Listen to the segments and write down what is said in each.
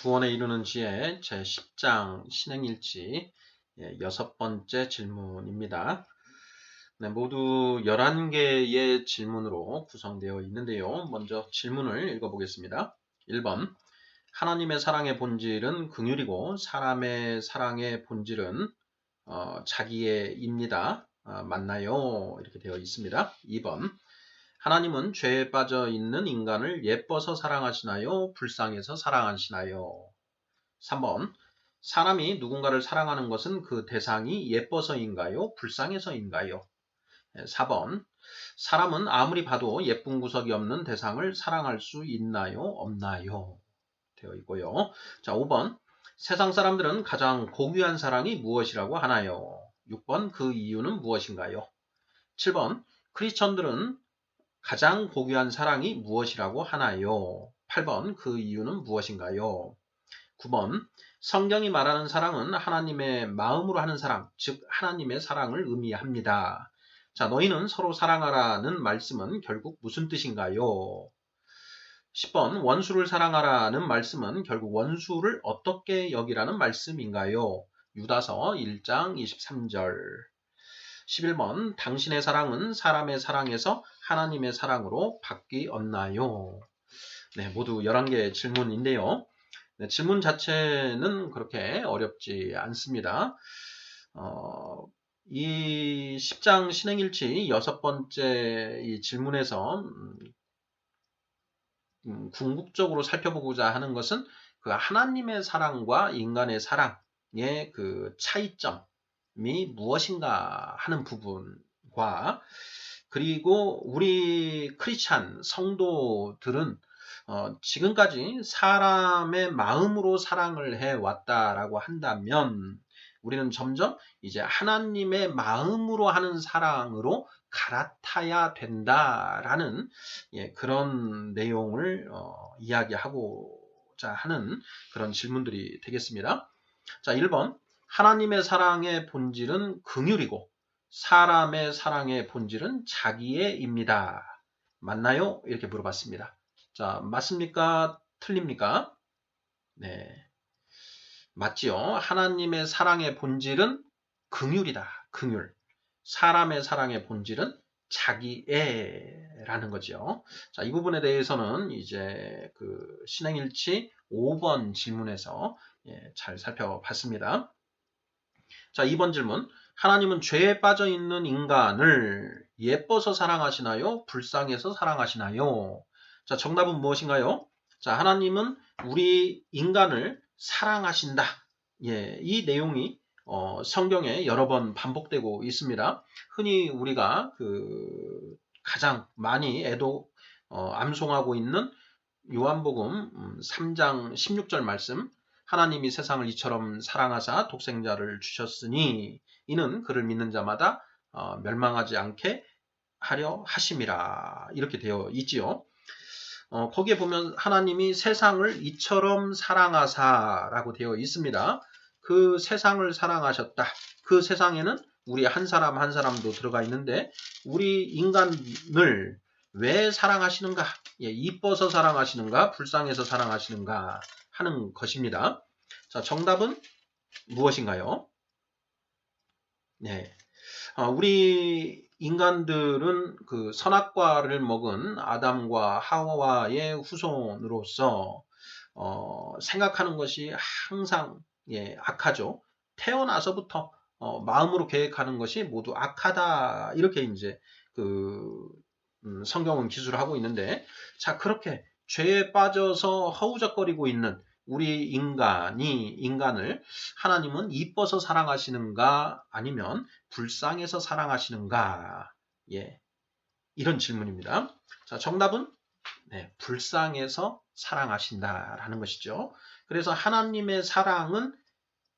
구원에 이르는 지혜 제10장 신행일지 6번째 질문입니다. 네, 모두 11개의 질문으로 구성되어 있는데요. 먼저 질문을 읽어보겠습니다. 1번, 하나님의 사랑의 본질은 긍휼이고 사람의 사랑의 본질은 자기애입니다. 맞나요? 이렇게 되어 있습니다. 2번, 하나님은 죄에 빠져 있는 인간을 예뻐서 사랑하시나요? 불쌍해서 사랑하시나요? 3번, 사람이 누군가를 사랑하는 것은 그 대상이 예뻐서인가요? 불쌍해서인가요? 4번, 사람은 아무리 봐도 예쁜 구석이 없는 대상을 사랑할 수 있나요? 없나요? 되어 있고요. 자, 5번, 세상 사람들은 가장 고귀한 사랑이 무엇이라고 하나요? 6번, 그 이유는 무엇인가요? 7번, 크리스천들은 가장 고귀한 사랑이 무엇이라고 하나요? 8번, 그 이유는 무엇인가요? 9번, 성경이 말하는 사랑은 하나님의 마음으로 하는 사랑, 즉 하나님의 사랑을 의미합니다. 자, 너희는 서로 사랑하라는 말씀은 결국 무슨 뜻인가요? 10번, 원수를 사랑하라는 말씀은 결국 원수를 어떻게 여기라는 말씀인가요? 유다서 1장 23절. 11번, 당신의 사랑은 사람의 사랑에서 하나님의 사랑으로 바뀌었나요? 네, 모두 11개의 질문인데요. 네, 질문 자체는 그렇게 어렵지 않습니다. 이 10장 신행일치 6번째 이 질문에서 궁극적으로 살펴보고자 하는 것은 그 하나님의 사랑과 인간의 사랑의 그 차이점이 무엇인가 하는 부분과 그리고 우리 크리스찬 성도들은 지금까지 사람의 마음으로 사랑을 해왔다라고 한다면 우리는 점점 이제 하나님의 마음으로 하는 사랑으로 갈아타야 된다라는 그런 내용을 이야기하고자 하는 그런 질문들이 되겠습니다. 자, 1번. 하나님의 사랑의 본질은 긍휼이고 사람의 사랑의 본질은 자기애입니다. 맞나요? 이렇게 물어봤습니다. 자, 맞습니까? 틀립니까? 네. 맞지요. 하나님의 사랑의 본질은 긍휼이다. 긍휼. 사람의 사랑의 본질은 자기애라는 거죠. 자, 이 부분에 대해서는 이제 그 신행일치 5번 질문에서 잘 살펴봤습니다. 자, 2번 질문. 하나님은 죄에 빠져 있는 인간을 예뻐서 사랑하시나요? 불쌍해서 사랑하시나요? 자, 정답은 무엇인가요? 자, 하나님은 우리 인간을 사랑하신다. 이 내용이 성경에 여러 번 반복되고 있습니다. 흔히 우리가 그 가장 많이 암송하고 있는 요한복음 3장 16절 말씀, 하나님이 세상을 이처럼 사랑하사 독생자를 주셨으니 이는 그를 믿는 자마다 멸망하지 않게 하려 하심이라 이렇게 되어 있지요. 거기에 보면 하나님이 세상을 이처럼 사랑하사라고 되어 있습니다. 그 세상을 사랑하셨다. 그 세상에는 우리 한 사람 한 사람도 들어가 있는데 우리 인간을 왜 사랑하시는가? 이뻐서 사랑하시는가? 불쌍해서 사랑하시는가? 하는 것입니다. 자, 정답은 무엇인가요? 네. 우리 인간들은 그 선악과를 먹은 아담과 하와의 후손으로서 생각하는 것이 항상 악하죠. 태어나서부터 마음으로 계획하는 것이 모두 악하다. 이렇게 이제 그 성경은 기술을 하고 있는데, 자, 그렇게 죄에 빠져서 허우적거리고 있는 우리 인간을 하나님은 이뻐서 사랑하시는가 아니면 불쌍해서 사랑하시는가? 이런 질문입니다. 자, 정답은 불쌍해서 사랑하신다라는 것이죠. 그래서 하나님의 사랑은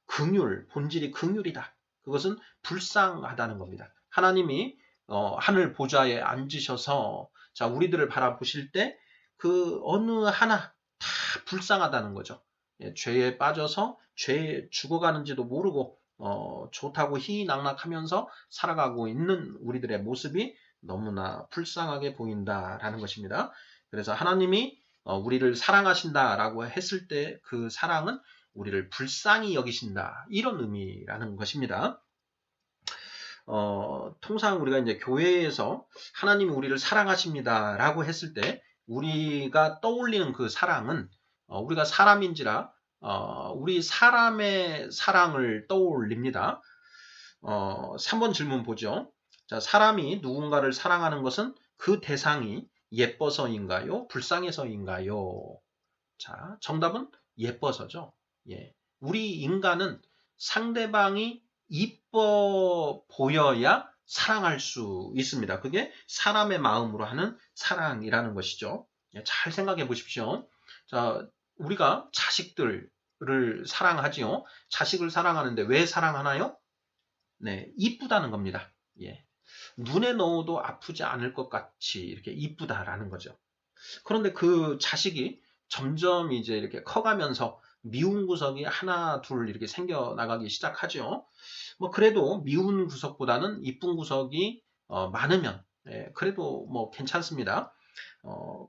긍휼, 본질이 긍휼이다. 그것은 불쌍하다는 겁니다. 하나님이 하늘 보좌에 앉으셔서 자, 우리들을 바라보실 때 그 어느 하나 다 불쌍하다는 거죠. 죄에 빠져서 죄에 죽어가는지도 모르고 좋다고 희희낙낙하면서 살아가고 있는 우리들의 모습이 너무나 불쌍하게 보인다라는 것입니다. 그래서 하나님이 우리를 사랑하신다라고 했을 때 그 사랑은 우리를 불쌍히 여기신다. 이런 의미라는 것입니다. 통상 우리가 이제 교회에서 하나님이 우리를 사랑하십니다라고 했을 때 우리가 떠올리는 그 사랑은 우리가 사람인지라 우리 사람의 사랑을 떠올립니다. 3번 질문 보죠. 자, 사람이 누군가를 사랑하는 것은 그 대상이 예뻐서인가요? 불쌍해서인가요? 자, 정답은 예뻐서죠. 예. 우리 인간은 상대방이 이뻐 보여야 사랑할 수 있습니다. 그게 사람의 마음으로 하는 사랑이라는 것이죠. 예, 잘 생각해 보십시오. 자, 우리가 자식들을 사랑하지요. 자식을 사랑하는데 왜 사랑하나요? 네, 이쁘다는 겁니다. 예. 눈에 넣어도 아프지 않을 것 같이 이렇게 이쁘다라는 거죠. 그런데 그 자식이 점점 이제 이렇게 커가면서 미운 구석이 하나, 둘 이렇게 생겨나가기 시작하죠. 뭐 그래도 미운 구석보다는 이쁜 구석이 많으면 그래도 뭐 괜찮습니다. 어,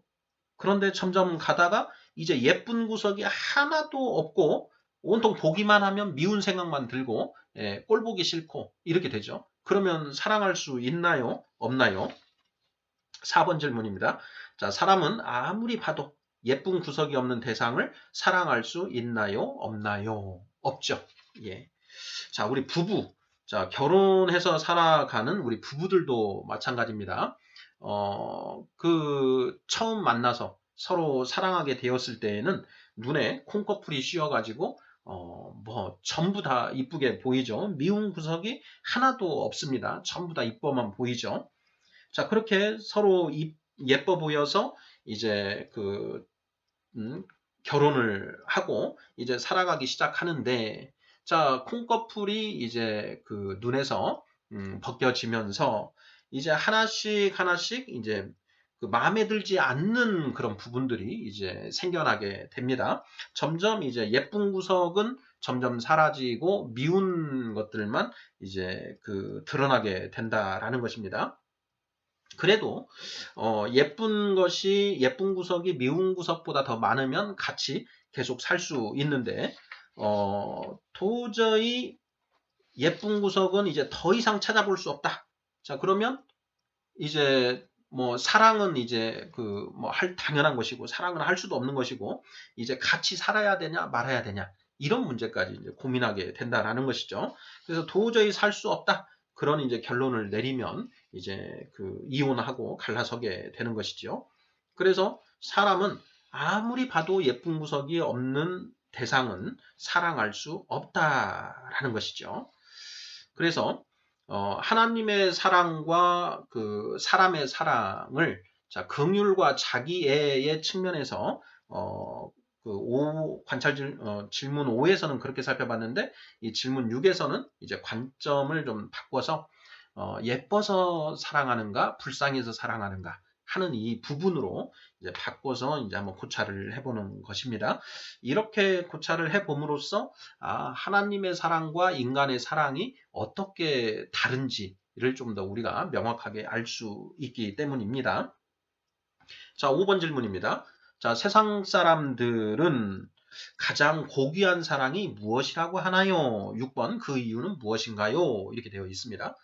그런데 점점 가다가 이제 예쁜 구석이 하나도 없고 온통 보기만 하면 미운 생각만 들고 꼴 보기 싫고 이렇게 되죠. 그러면 사랑할 수 있나요? 없나요? 4번 질문입니다. 자, 사람은 아무리 봐도 예쁜 구석이 없는 대상을 사랑할 수 있나요? 없나요? 없죠. 예. 자, 우리 부부. 자, 결혼해서 살아가는 우리 부부들도 마찬가지입니다. 처음 만나서 서로 사랑하게 되었을 때에는 눈에 콩꺼풀이 씌어가지고, 전부 다 이쁘게 보이죠. 미운 구석이 하나도 없습니다. 전부 다 이뻐만 보이죠. 자, 그렇게 서로 예뻐 보여서 이제 결혼을 하고 이제 살아가기 시작하는데, 자, 콩꺼풀이 이제 그 눈에서 벗겨지면서 이제 하나씩 하나씩 이제 그 마음에 들지 않는 그런 부분들이 이제 생겨나게 됩니다. 점점 이제 예쁜 구석은 점점 사라지고 미운 것들만 이제 드러나게 된다라는 것입니다. 그래도 예쁜 구석이 미운 구석보다 더 많으면 같이 계속 살 수 있는데 도저히 예쁜 구석은 이제 더 이상 찾아볼 수 없다. 자, 그러면 이제 뭐 사랑은 이제 당연한 것이고 사랑은 할 수도 없는 것이고 이제 같이 살아야 되냐 말아야 되냐 이런 문제까지 이제 고민하게 된다라는 것이죠. 그래서 도저히 살 수 없다. 그런 이제 결론을 내리면 이제 이혼하고 갈라서게 되는 것이죠. 그래서 사람은 아무리 봐도 예쁜 구석이 없는 대상은 사랑할 수 없다라는 것이죠. 그래서 하나님의 사랑과 사람의 사랑을 자, 긍휼과 자기애의 측면에서 질문 5에서는 그렇게 살펴봤는데 이 질문 6에서는 이제 관점을 좀 바꿔서 예뻐서 사랑하는가 불쌍해서 사랑하는가 하는 이 부분으로 이제 바꿔서 이제 한번 고찰을 해보는 것입니다. 이렇게 고찰을 해봄으로써 하나님의 사랑과 인간의 사랑이 어떻게 다른지를 좀 더 우리가 명확하게 알 수 있기 때문입니다. 자, 5번 질문입니다. 자, 세상 사람들은 가장 고귀한 사랑이 무엇이라고 하나요? 6번, 그 이유는 무엇인가요? 이렇게 되어 있습니다.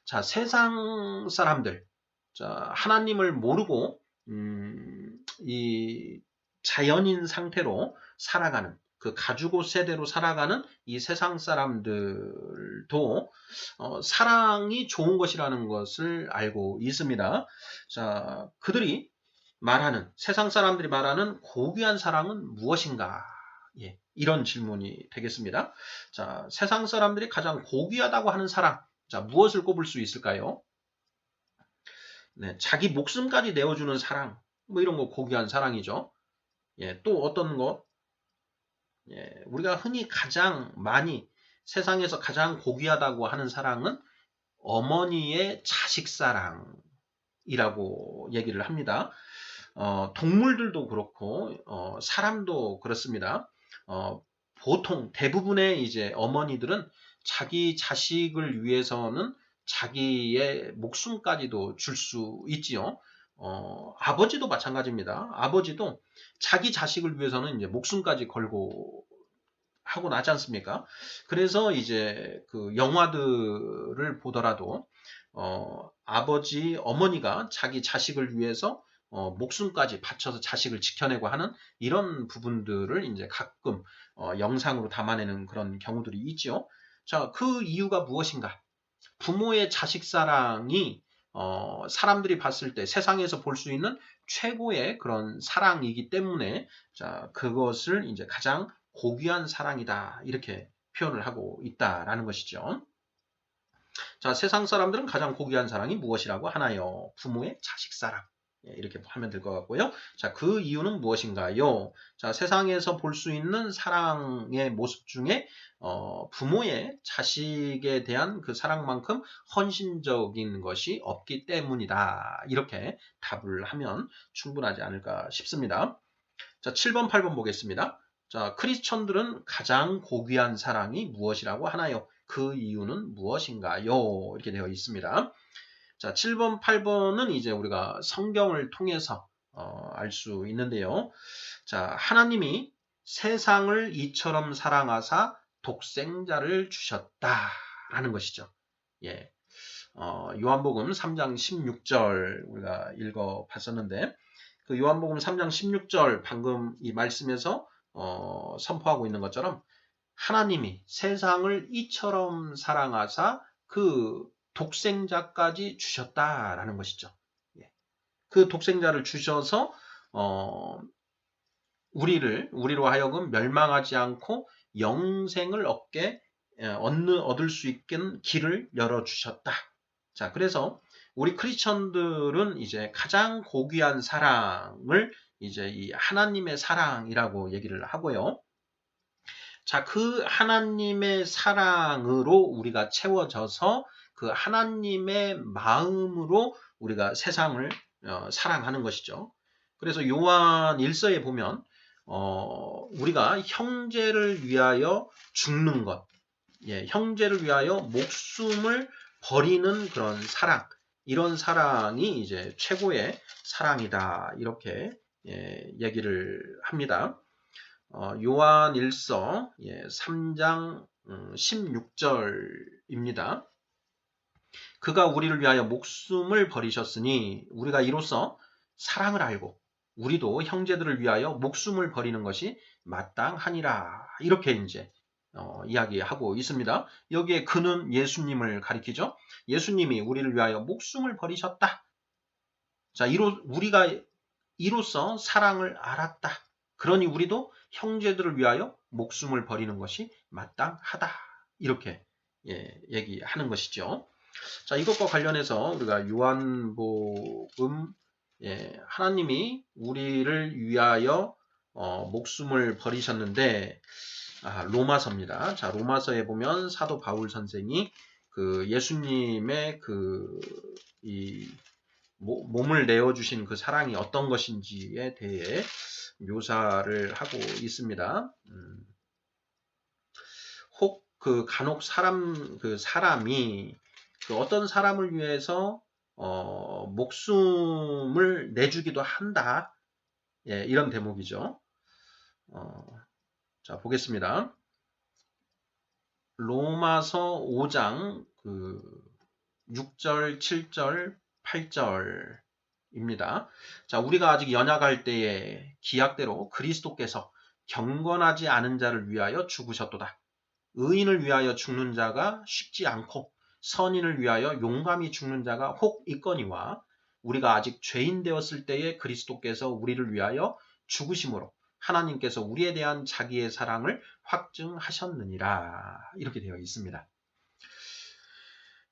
자, 세상 사람들, 자, 하나님을 모르고, 이 자연인 상태로 살아가는, 그 가죽옷 세대로 살아가는 이 세상 사람들도, 사랑이 좋은 것이라는 것을 알고 있습니다. 자, 세상 사람들이 말하는 고귀한 사랑은 무엇인가? 예, 이런 질문이 되겠습니다. 자, 세상 사람들이 가장 고귀하다고 하는 사랑, 자, 무엇을 꼽을 수 있을까요? 네, 자기 목숨까지 내어주는 사랑, 뭐 이런 거 고귀한 사랑이죠. 예, 또 어떤 것? 예, 우리가 흔히 세상에서 가장 고귀하다고 하는 사랑은 어머니의 자식 사랑이라고 얘기를 합니다. 동물들도 그렇고, 사람도 그렇습니다. 보통 대부분의 이제 어머니들은 자기 자식을 위해서는 자기의 목숨까지도 줄 수 있지요. 아버지도 마찬가지입니다. 아버지도 자기 자식을 위해서는 이제 목숨까지 걸고 하고 나지 않습니까? 그래서 이제 그 영화들을 보더라도 아버지, 어머니가 자기 자식을 위해서 목숨까지 바쳐서 자식을 지켜내고 하는 이런 부분들을 이제 가끔 영상으로 담아내는 그런 경우들이 있죠. 자, 그 이유가 무엇인가? 부모의 자식 사랑이 사람들이 봤을 때 세상에서 볼 수 있는 최고의 그런 사랑이기 때문에 자, 그것을 이제 가장 고귀한 사랑이다. 이렇게 표현을 하고 있다라는 것이죠. 자, 세상 사람들은 가장 고귀한 사랑이 무엇이라고 하나요? 부모의 자식 사랑. 이렇게 하면 될 것 같고요. 자, 그 이유는 무엇인가요? 자, 세상에서 볼 수 있는 사랑의 모습 중에 부모의 자식에 대한 그 사랑만큼 헌신적인 것이 없기 때문이다. 이렇게 답을 하면 충분하지 않을까 싶습니다. 자, 7번, 8번 보겠습니다. 자, 크리스천들은 가장 고귀한 사랑이 무엇이라고 하나요? 그 이유는 무엇인가요? 이렇게 되어 있습니다. 자, 7번, 8번은 이제 우리가 성경을 통해서 알 수 있는데요. 자, 하나님이 세상을 이처럼 사랑하사 독생자를 주셨다라는 것이죠. 예. 요한복음 3장 16절 우리가 읽어 봤었는데 그 요한복음 3장 16절 방금 이 말씀에서 선포하고 있는 것처럼 하나님이 세상을 이처럼 사랑하사 그 독생자까지 주셨다라는 것이죠. 예. 그 독생자를 주셔서 우리로 하여금 멸망하지 않고 영생을 얻을 수 있는 길을 열어 주셨다. 자, 그래서 우리 크리스천들은 이제 가장 고귀한 사랑을 이제 이 하나님의 사랑이라고 얘기를 하고요. 자, 그 하나님의 사랑으로 우리가 채워져서 그 하나님의 마음으로 우리가 세상을 사랑하는 것이죠. 그래서 요한 1서에 보면 우리가 형제를 위하여 죽는 것, 예, 형제를 위하여 목숨을 버리는 그런 사랑, 이런 사랑이 이제 최고의 사랑이다. 이렇게 얘기를 합니다. 요한 1서 3장 16절입니다. 그가 우리를 위하여 목숨을 버리셨으니 우리가 이로써 사랑을 알고 우리도 형제들을 위하여 목숨을 버리는 것이 마땅하니라. 이렇게 이제 이야기하고 있습니다. 여기에 그는 예수님을 가리키죠. 예수님이 우리를 위하여 목숨을 버리셨다. 자, 우리가 이로써 사랑을 알았다. 그러니 우리도 형제들을 위하여 목숨을 버리는 것이 마땅하다. 이렇게 얘기하는 것이죠. 자, 이것과 관련해서 우리가 요한복음 하나님이 우리를 위하여 목숨을 버리셨는데 로마서입니다. 자, 로마서에 보면 사도 바울 선생이 그 예수님의 이 몸을 내어주신 그 사랑이 어떤 것인지에 대해 묘사를 하고 있습니다. 혹 그 간혹 사람이 그 어떤 사람을 위해서 목숨을 내주기도 한다. 예, 이런 대목이죠. 자, 보겠습니다. 로마서 5장 6절, 7절, 8절입니다. 자, 우리가 아직 연약할 때에 기약대로 그리스도께서 경건하지 않은 자를 위하여 죽으셨도다. 의인을 위하여 죽는 자가 쉽지 않고 선인을 위하여 용감히 죽는 자가 혹 있거니와 우리가 아직 죄인 되었을 때에 그리스도께서 우리를 위하여 죽으심으로 하나님께서 우리에 대한 자기의 사랑을 확증하셨느니라. 이렇게 되어 있습니다.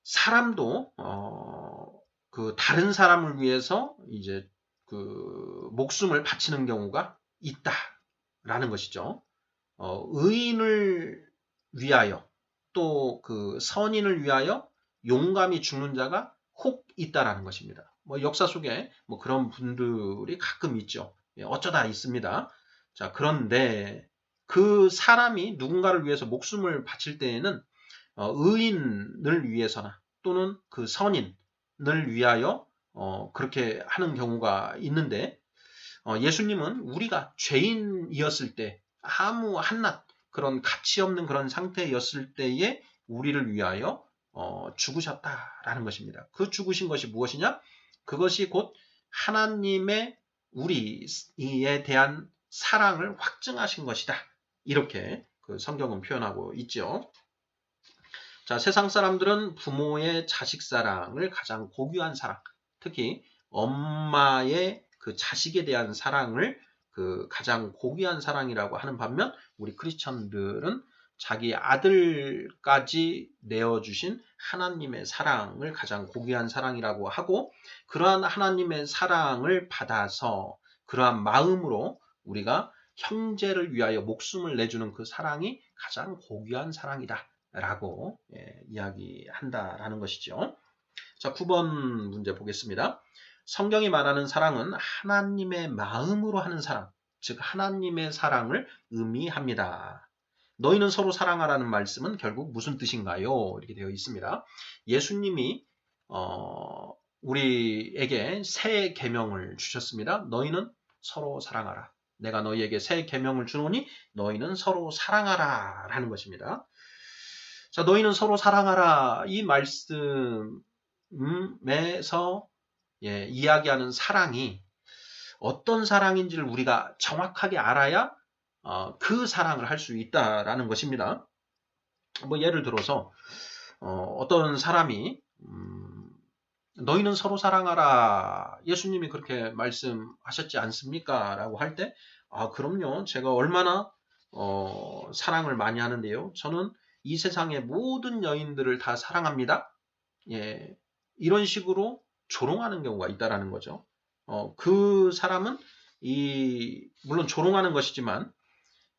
사람도 그 다른 사람을 위해서 이제 그 목숨을 바치는 경우가 있다라는 것이죠. 의인을 위하여 또 그 선인을 위하여 용감히 죽는 자가 혹 있다라는 것입니다. 뭐 역사 속에 뭐 그런 분들이 가끔 있죠. 어쩌다 있습니다. 자, 그런데 그 사람이 누군가를 위해서 목숨을 바칠 때에는 의인을 위해서나 또는 그 선인을 위하여 그렇게 하는 경우가 있는데 예수님은 우리가 죄인이었을 때 아무 한낱 그런 가치 없는 그런 상태였을 때에 우리를 위하여 죽으셨다라는 것입니다. 그 죽으신 것이 무엇이냐? 그것이 곧 하나님의 우리에 대한 사랑을 확증하신 것이다. 이렇게 그 성경은 표현하고 있죠. 자, 세상 사람들은 부모의 자식 사랑을 가장 고귀한 사랑, 특히 엄마의 그 자식에 대한 사랑을 그 가장 고귀한 사랑이라고 하는 반면 우리 크리스천들은 자기 아들까지 내어주신 하나님의 사랑을 가장 고귀한 사랑이라고 하고, 그러한 하나님의 사랑을 받아서 그러한 마음으로 우리가 형제를 위하여 목숨을 내주는 그 사랑이 가장 고귀한 사랑이다 라고 이야기한다라는 것이죠. 자, 9번 문제 보겠습니다. 성경이 말하는 사랑은 하나님의 마음으로 하는 사랑, 즉 하나님의 사랑을 의미합니다. 너희는 서로 사랑하라는 말씀은 결국 무슨 뜻인가요? 이렇게 되어 있습니다. 예수님이 우리에게 새 계명을 주셨습니다. 너희는 서로 사랑하라. 내가 너희에게 새 계명을 주노니 너희는 서로 사랑하라 라는 것입니다. 자, 너희는 서로 사랑하라. 이 말씀에서 이야기하는 사랑이 어떤 사랑인지를 우리가 정확하게 알아야 그 사랑을 할 수 있다라는 것입니다. 뭐 예를 들어서 어떤 사람이 너희는 서로 사랑하라. 예수님이 그렇게 말씀하셨지 않습니까? 라고 할 때, 그럼요. 제가 얼마나 사랑을 많이 하는데요. 저는 이 세상의 모든 여인들을 다 사랑합니다. 예, 이런 식으로 조롱하는 경우가 있다라는 거죠. 그 사람은 물론 조롱하는 것이지만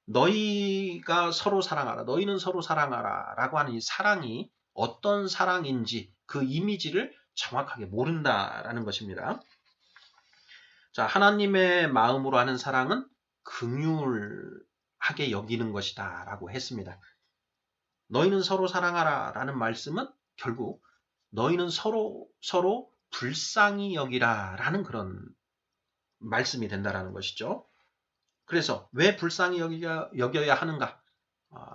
너희가 서로 사랑하라, 너희는 서로 사랑하라 라고 하는 이 사랑이 어떤 사랑인지 그 이미지를 정확하게 모른다라는 것입니다. 자, 하나님의 마음으로 하는 사랑은 긍휼하게 여기는 것이다 라고 했습니다. 너희는 서로 사랑하라 라는 말씀은 결국 너희는 서로 불쌍히 여기라 라는 그런 말씀이 된다라는 것이죠. 그래서 왜 불쌍히 여겨야 하는가?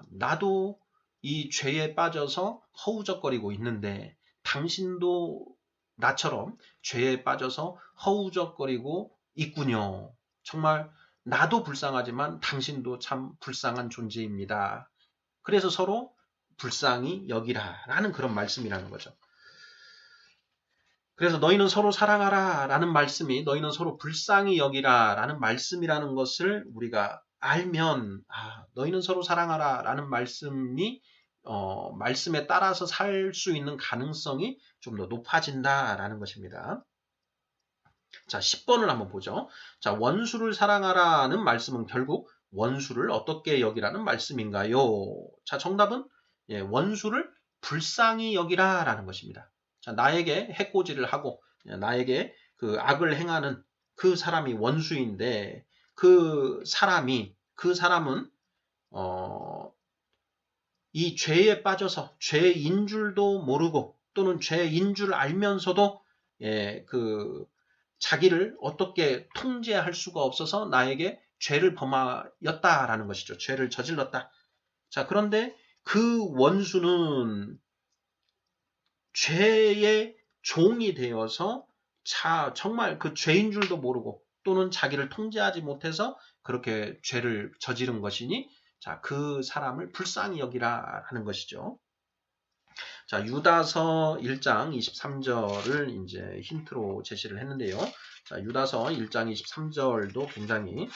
나도 이 죄에 빠져서 허우적거리고 있는데 당신도 나처럼 죄에 빠져서 허우적거리고 있군요. 정말 나도 불쌍하지만 당신도 참 불쌍한 존재입니다. 그래서 서로 불쌍히 여기라 라는 그런 말씀이라는 거죠. 그래서 너희는 서로 사랑하라 라는 말씀이 너희는 서로 불쌍히 여기라 라는 말씀이라는 것을 우리가 알면 너희는 서로 사랑하라 라는 말씀이 말씀에 따라서 살 수 있는 가능성이 좀 더 높아진다라는 것입니다. 자, 10번을 한번 보죠. 자, 원수를 사랑하라는 말씀은 결국 원수를 어떻게 여기라는 말씀인가요? 자, 정답은 원수를 불쌍히 여기라 라는 것입니다. 자, 나에게 해코지를 하고 나에게 그 악을 행하는 그 사람이 원수인데 그 사람은 이 죄에 빠져서 죄인 줄도 모르고 또는 죄인 줄 알면서도 그 자기를 어떻게 통제할 수가 없어서 나에게 죄를 범하였다라는 것이죠. 죄를 저질렀다. 자, 그런데 그 원수는 죄의 종이 되어서 정말 그 죄인 줄도 모르고 또는 자기를 통제하지 못해서 그렇게 죄를 저지른 것이니 자, 그 사람을 불쌍히 여기라 하는 것이죠. 자, 유다서 1장 23절을 이제 힌트로 제시를 했는데요. 자, 유다서 1장 23절도 굉장히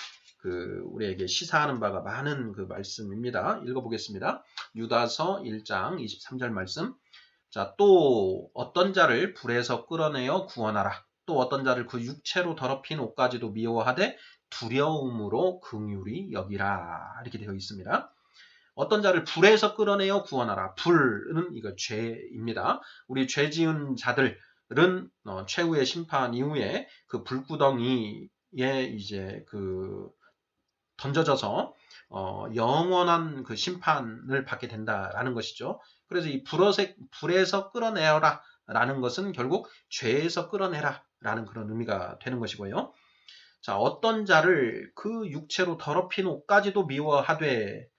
우리에게 시사하는 바가 많은 그 말씀입니다. 읽어보겠습니다. 유다서 1장 23절 말씀. 자, 또 어떤 자를 불에서 끌어내어 구원하라. 또 어떤 자를 그 육체로 더럽힌 옷까지도 미워하되 두려움으로 긍휼히 여기라. 이렇게 되어 있습니다. 어떤 자를 불에서 끌어내어 구원하라. 불은 이거 죄입니다. 우리 죄 지은 자들은 최후의 심판 이후에 그 불구덩이에 이제 던져져서 영원한 그 심판을 받게 된다라는 것이죠. 그래서 이 불에서 끌어내어라 라는 것은 결국 죄에서 끌어내라 라는 그런 의미가 되는 것이고요. 자, 어떤 자를 그 육체로 더럽힌 옷까지도 미워하되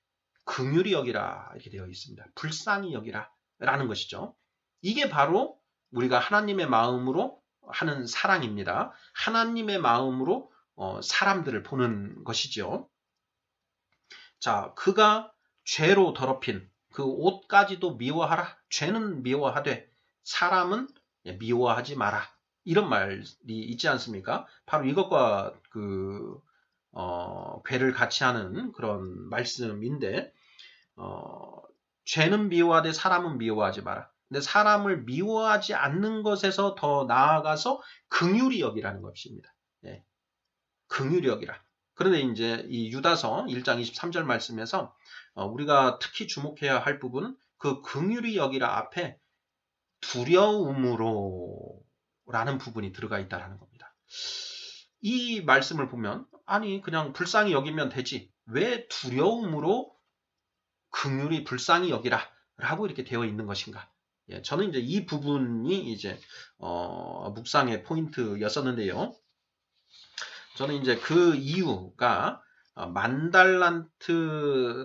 긍휼히 여기라 이렇게 되어 있습니다. 불쌍히 여기라 라는 것이죠. 이게 바로 우리가 하나님의 마음으로 하는 사랑입니다. 하나님의 마음으로 사람들을 보는 것이죠. 자, 그가 죄로 더럽힌 그 옷까지도 미워하라. 죄는 미워하되 사람은 미워하지 마라. 이런 말이 있지 않습니까? 바로 이것과 괴를 같이 하는 그런 말씀인데, 죄는 미워하되 사람은 미워하지 마라. 근데 사람을 미워하지 않는 것에서 더 나아가서 긍휼히 여기라는 것입니다. 예, 긍휼히 여기라. 그런데 이제 이 유다서 1장 23절 말씀에서 우리가 특히 주목해야 할 부분은 그 긍휼히 여기라 앞에 두려움으로 라는 부분이 들어가 있다는 겁니다. 이 말씀을 보면 아니 그냥 불쌍히 여기면 되지 왜 두려움으로 긍휼히 불쌍히 여기라 라고 이렇게 되어 있는 것인가. 예, 저는 이제 이 부분이 이제 묵상의 포인트였었는데요. 저는 이제 그 이유가 만달란트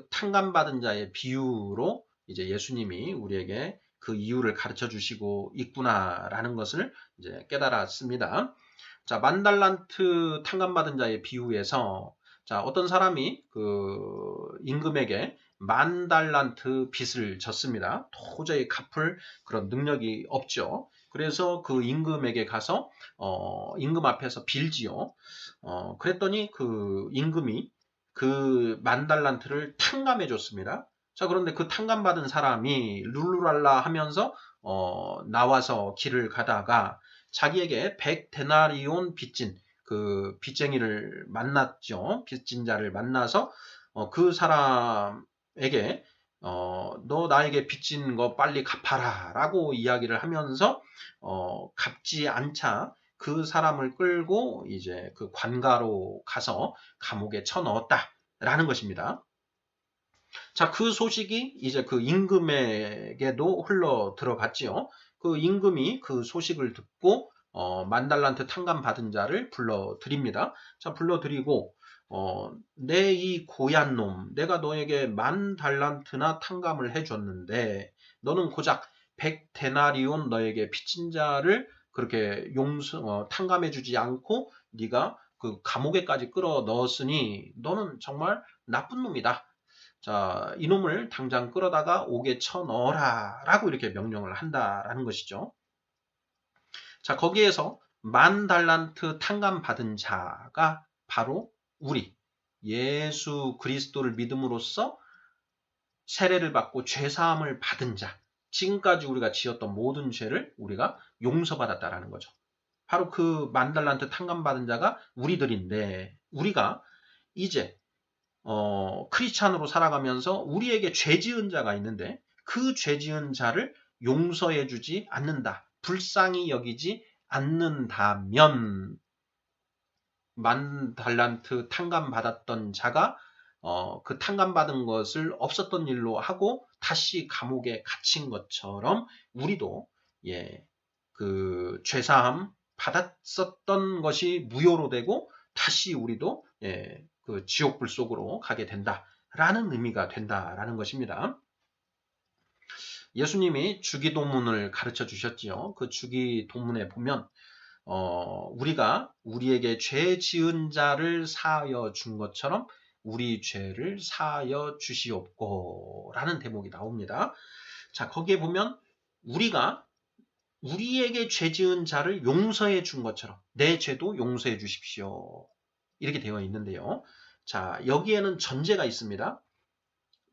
탕감받은 자의 비유로 이제 예수님이 우리에게 그 이유를 가르쳐 주시고 있구나라는 것을 이제 깨달았습니다. 자, 만달란트 탕감받은 자의 비유에서 자, 어떤 사람이 그 임금에게 만달란트 빚을 졌습니다. 도저히 갚을 그런 능력이 없죠. 그래서 그 임금에게 가서 임금 앞에서 빌지요. 그랬더니 그 임금이 그 만달란트를 탕감해 줬습니다. 자, 그런데 그 탕감받은 사람이 룰루랄라 하면서 나와서 길을 가다가 자기에게 100데나리온 빚진 그 빚쟁이를 만났죠. 빚진 자를 만나서 그 사람에게 너 나에게 빚진 거 빨리 갚아라 라고 이야기를 하면서 갚지 않자 그 사람을 끌고 이제 그 관가로 가서 감옥에 쳐넣었다라는 것입니다. 자, 그 소식이 이제 그 임금에게도 흘러 들어갔지요. 그 임금이 그 소식을 듣고 만달란트 탕감 받은 자를 불러드립니다. 자, 불러드리고 내 이 고얀 놈, 내가 너에게 10,000달란트나 탕감을 해줬는데 너는 고작 100데나리온 너에게 빚진 자를 그렇게 탕감해주지 않고 네가 그 감옥에까지 끌어 넣었으니 너는 정말 나쁜 놈이다. 자, 이놈을 당장 끌어다가 옥에 쳐넣어라 라고 이렇게 명령을 한다라는 것이죠. 자, 거기에서 10,000달란트 탕감 받은 자가 바로 우리 예수 그리스도를 믿음으로써 세례를 받고 죄사함을 받은 자, 지금까지 우리가 지었던 모든 죄를 우리가 용서받았다라는 거죠. 바로 그 10,000달란트 탕감 받은 자가 우리들인데 우리가 이제 크리스찬으로 살아가면서 우리에게 죄 지은 자가 있는데 그 죄 지은 자를 용서해 주지 않는다. 불쌍히 여기지 않는다면 10,000달란트 탕감 받았던 자가 그 탕감 받은 것을 없었던 일로 하고 다시 감옥에 갇힌 것처럼 우리도 그 죄사함 받았었던 것이 무효로 되고 다시 우리도 그 지옥불 속으로 가게 된다라는 의미가 된다라는 것입니다. 예수님이 주기도문을 가르쳐 주셨지요. 그 주기도문에 보면 우리가 우리에게 죄 지은 자를 사하여 준 것처럼 우리 죄를 사하여 주시옵고라는 대목이 나옵니다. 자, 거기에 보면 우리가 우리에게 죄 지은 자를 용서해 준 것처럼 내 죄도 용서해 주십시오. 이렇게 되어 있는데요. 자, 여기에는 전제가 있습니다.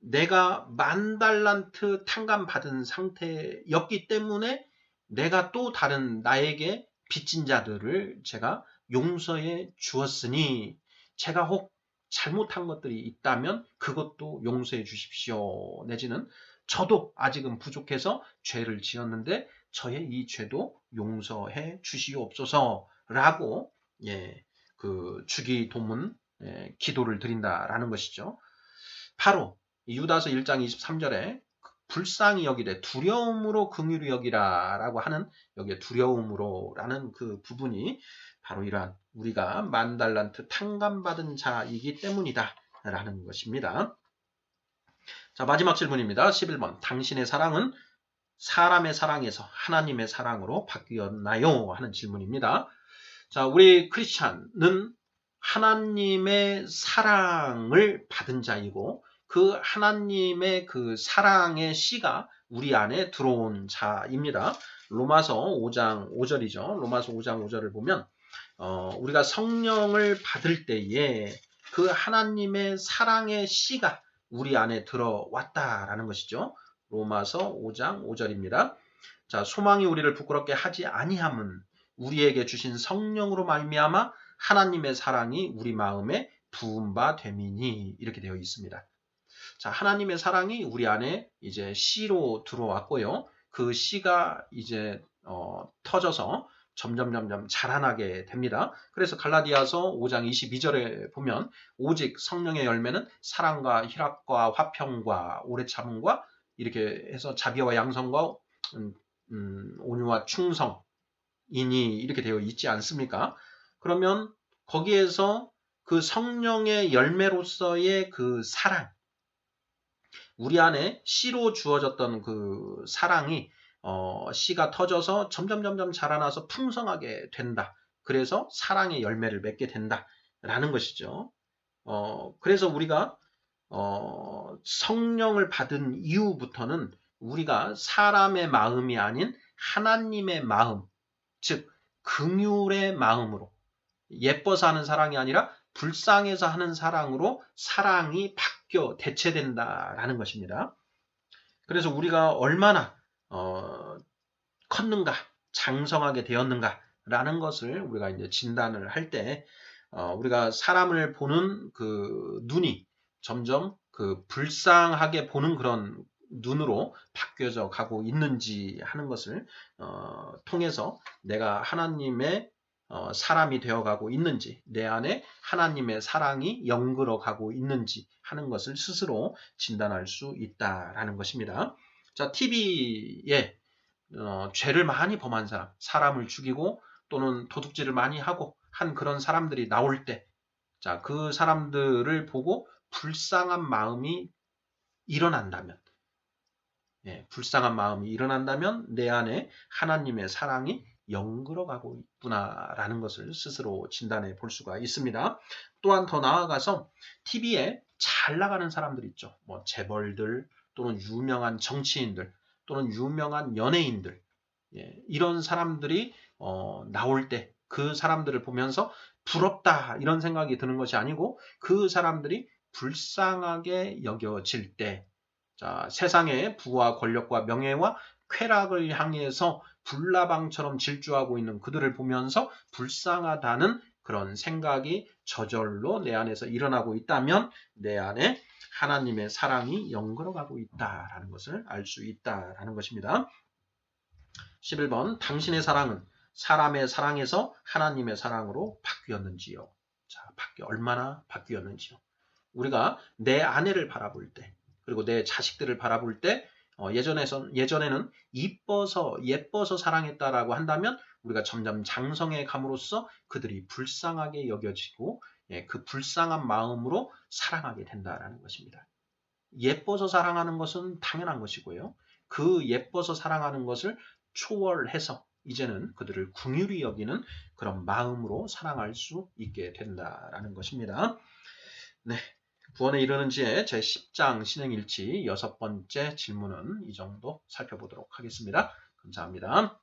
내가 10,000달란트 탕감 받은 상태였기 때문에 내가 또 다른 나에게 빚진 자들을 제가 용서해 주었으니 제가 혹 잘못한 것들이 있다면 그것도 용서해 주십시오. 내지는 저도 아직은 부족해서 죄를 지었는데 저의 이 죄도 용서해 주시옵소서라고 그 주기도문 기도를 드린다라는 것이죠. 바로 유다서 1장 23절에 불쌍히 여기되 두려움으로 긍휼히 여기라라고 하는 여기에 두려움으로라는 그 부분이 바로 이러한 우리가 10,000달란트 탕감받은 자이기 때문이다라는 것입니다. 자, 마지막 질문입니다. 11번. 당신의 사랑은 사람의 사랑에서 하나님의 사랑으로 바뀌었나요? 하는 질문입니다. 자, 우리 크리스찬은 하나님의 사랑을 받은 자이고 그 하나님의 그 사랑의 씨가 우리 안에 들어온 자입니다. 로마서 5장 5절이죠. 로마서 5장 5절을 보면 우리가 성령을 받을 때에 그 하나님의 사랑의 씨가 우리 안에 들어왔다라는 것이죠. 로마서 5장 5절입니다. 자, 소망이 우리를 부끄럽게 하지 아니함은 우리에게 주신 성령으로 말미암아 하나님의 사랑이 우리 마음에 부은 바 됨이니 이렇게 되어 있습니다. 자, 하나님의 사랑이 우리 안에 이제 씨로 들어왔고요. 그 씨가 이제 터져서 점점 자라나게 됩니다. 그래서 갈라디아서 5장 22절에 보면 오직 성령의 열매는 사랑과 희락과 화평과 오래 참음과 이렇게 해서 자비와 양선과 온유와 충성이니 이렇게 되어 있지 않습니까? 그러면 거기에서 그 성령의 열매로서의 그 사랑, 우리 안에 씨로 주어졌던 그 사랑이 씨가 터져서 점점 자라나서 풍성하게 된다. 그래서 사랑의 열매를 맺게 된다라는 것이죠. 그래서 우리가 성령을 받은 이후부터는 우리가 사람의 마음이 아닌 하나님의 마음, 즉 긍휼의 마음으로 예뻐서 하는 사랑이 아니라 불쌍해서 하는 사랑으로 사랑이 바뀌어 대체된다라는 것입니다. 그래서 우리가 얼마나 컸는가, 장성하게 되었는가라는 것을 우리가 이제 진단을 할 때 우리가 사람을 보는 그 눈이 점점 그 불쌍하게 보는 그런 눈으로 바뀌어져 가고 있는지 하는 것을 통해서 내가 하나님의 사람이 되어가고 있는지, 내 안에 하나님의 사랑이 영글어 가고 있는지 하는 것을 스스로 진단할 수 있다라는 것입니다. 자, TV에 죄를 많이 범한 사람, 사람을 죽이고 또는 도둑질을 많이 하고 한 그런 사람들이 나올 때, 자, 그 사람들을 보고 불쌍한 마음이 일어난다면, 불쌍한 마음이 일어난다면 내 안에 하나님의 사랑이 영글어가고 있구나라는 것을 스스로 진단해 볼 수가 있습니다. 또한 더 나아가서 TV에 잘 나가는 사람들 있죠. 뭐 재벌들 또는 유명한 정치인들 또는 유명한 연예인들, 이런 사람들이 나올 때 그 사람들을 보면서 부럽다 이런 생각이 드는 것이 아니고 그 사람들이 불쌍하게 여겨질 때, 자, 세상의 부와 권력과 명예와 쾌락을 향해서 불나방처럼 질주하고 있는 그들을 보면서 불쌍하다는 그런 생각이 저절로 내 안에서 일어나고 있다면 내 안에 하나님의 사랑이 영걸어가고 있다라는 것을 알 수 있다라는 것입니다. 11번. 당신의 사랑은 사람의 사랑에서 하나님의 사랑으로 바뀌었는지요? 자, 얼마나 바뀌었는지요? 우리가 내 아내를 바라볼 때 그리고 내 자식들을 바라볼 때 예전에는 예뻐서 사랑했다라고 한다면 우리가 점점 장성해 감으로써 그들이 불쌍하게 여겨지고 그 불쌍한 마음으로 사랑하게 된다라는 것입니다. 예뻐서 사랑하는 것은 당연한 것이고요. 그 예뻐서 사랑하는 것을 초월해서 이제는 그들을 긍휼히 여기는 그런 마음으로 사랑할 수 있게 된다라는 것입니다. 네. 구원에 이르는지의 제10장 신행일치 6번째 질문은 이 정도 살펴보도록 하겠습니다. 감사합니다.